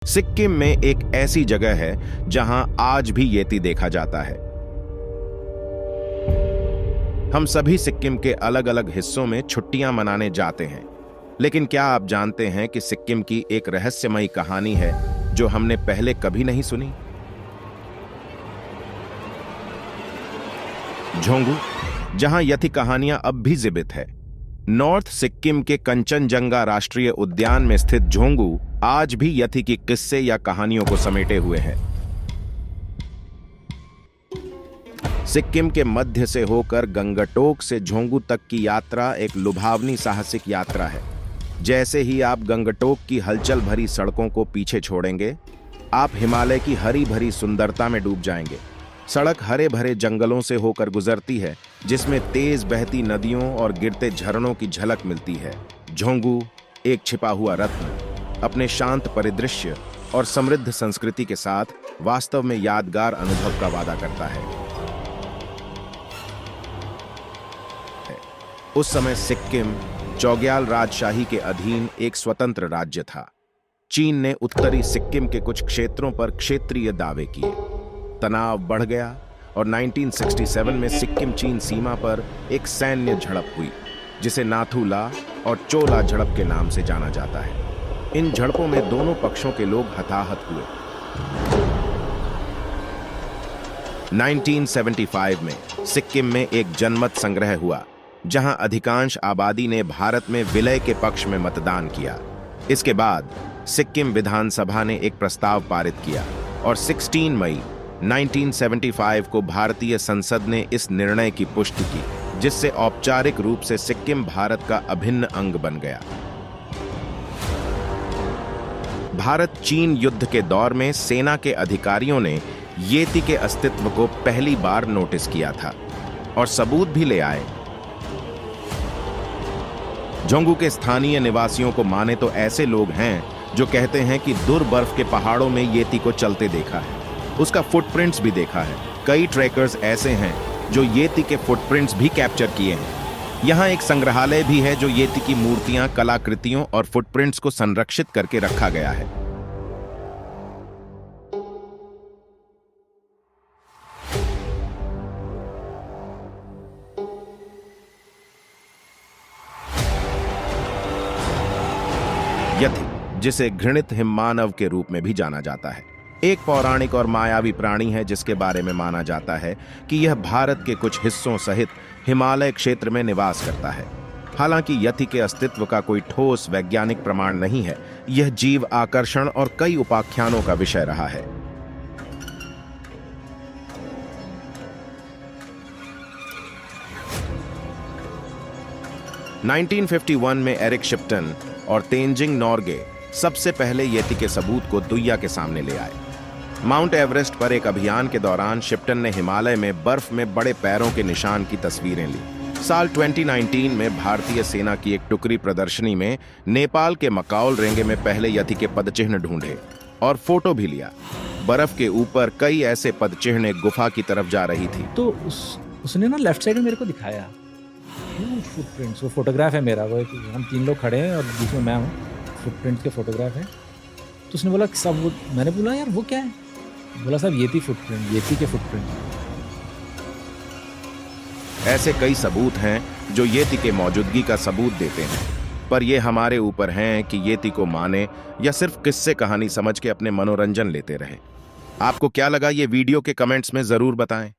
सिक्किम में एक ऐसी जगह है जहां आज भी येती देखा जाता है। हम सभी सिक्किम के अलग अलग हिस्सों में छुट्टियां मनाने जाते हैं, लेकिन क्या आप जानते हैं कि सिक्किम की एक रहस्यमयी कहानी है जो हमने पहले कभी नहीं सुनी? झोंगू, जहां यथी कहानियां अब भी जीवित है। नॉर्थ सिक्किम के कंचनजंगा राष्ट्रीय उद्यान में स्थित झोंगू आज भी यथी की किस्से या कहानियों को समेटे हुए है। सिक्किम के मध्य से होकर गंगटोक से झोंगू तक की यात्रा एक लुभावनी साहसिक यात्रा है। जैसे ही आप गंगटोक की हलचल भरी सड़कों को पीछे छोड़ेंगे, आप हिमालय की हरी भरी सुंदरता में डूब जाएंगे। सड़क हरे भरे जंगलों से होकर गुजरती है, जिसमें तेज बहती नदियों और गिरते झरनों की झलक मिलती है। झोंगू एक छिपा हुआ रत्न अपने शांत परिदृश्य और समृद्ध संस्कृति के साथ वास्तव में यादगार अनुभव का वादा करता है। उस समय सिक्किम चौग्याल राजशाही के अधीन एक स्वतंत्र राज्य था। चीन ने उत्तरी सिक्किम के कुछ क्षेत्रों पर क्षेत्रीय दावे किए। तनाव बढ़ गया और 1967 में सिक्किम चीन सीमा पर एक सैन्य झड़प हुई, जिसे नाथू ला और चोला झड़प के नाम से जाना जाता है। इन झड़पों में दोनों पक्षों के लोग हताहत हुए। 1975 में सिक्किम में एक जनमत संग्रह हुआ, जहां अधिकांश आबादी ने भारत में विलय के पक्ष में मतदान किया। इसके बाद सिक्किम विधानसभा ने एक प्रस्ताव पारित किया और 16 मई 1975 को भारतीय संसद ने इस निर्णय की पुष्टि की, जिससे औपचारिक रूप से सिक्किम भारत का अभिन्न अंग बन गया। भारत चीन युद्ध के दौर में सेना के अधिकारियों ने येती के अस्तित्व को पहली बार नोटिस किया था और सबूत भी ले आए। झोंगू के स्थानीय निवासियों को माने तो ऐसे लोग हैं जो कहते हैं कि दूर बर्फ के पहाड़ों में येती को चलते देखा है। उसका फुटप्रिंट्स भी देखा है। कई ट्रैकर्स ऐसे हैं जो येती के फुटप्रिंट्स भी कैप्चर किए हैं। यहाँ एक संग्रहालय भी है जो येती की मूर्तियां, कलाकृतियों और फुटप्रिंट्स को संरक्षित करके रखा गया है। यथी, जिसे घृणित हिममानव के रूप में भी जाना जाता है, एक पौराणिक और मायावी प्राणी है जिसके बारे में माना जाता है कि यह भारत के कुछ हिस्सों सहित हिमालय क्षेत्र में निवास करता है। हालांकि यथी के अस्तित्व का कोई ठोस वैज्ञानिक प्रमाण नहीं है। यह जीव आकर्षण और कई उपाख्यानों का विषय रहा है। नाइनटीन 1951 में एरिक शिप्टन और तेंजिंग नोर्गे सबसे पहले येती के सबूत को दुनिया के सामने ले आए। माउंट एवरेस्ट पर एक अभियान के दौरान शिप्टन ने हिमालय में बर्फ में बड़े पैरों के निशान की तस्वीरें ली। साल 2019 में भारतीय सेना की एक टुकड़ी प्रदर्शनी में नेपाल के मकाउल रेंगे में पहले यथी के पदचिह्न ढूंढे और फोटो भी लिया। बर्फ के ऊपर कई ऐसे पदचिह्न एक गुफा की तरफ जा रही थी। तो उसने ना लेफ्ट साइड में मेरे को दिखाया फुटप्रिंट्स। वो फोटोग्राफ है मेरा, वो हम 3 लोग खड़े हैं और बीच में मैं हूँ। फुटप्रिंट्स के फोटोग्राफ है। तो उसने बोला सब वो, मैंने बोला यार वो क्या है? बोला साहब येती फुटप्रिंट, येती के फुटप्रिंट। ऐसे कई सबूत हैं जो येती के मौजूदगी का सबूत देते हैं, पर यह हमारे ऊपर है कि येती को माने या सिर्फ किस्से कहानी समझ के अपने मनोरंजन लेते रहें। आपको क्या लगा ये वीडियो के कमेंट्स में जरूर बताएं।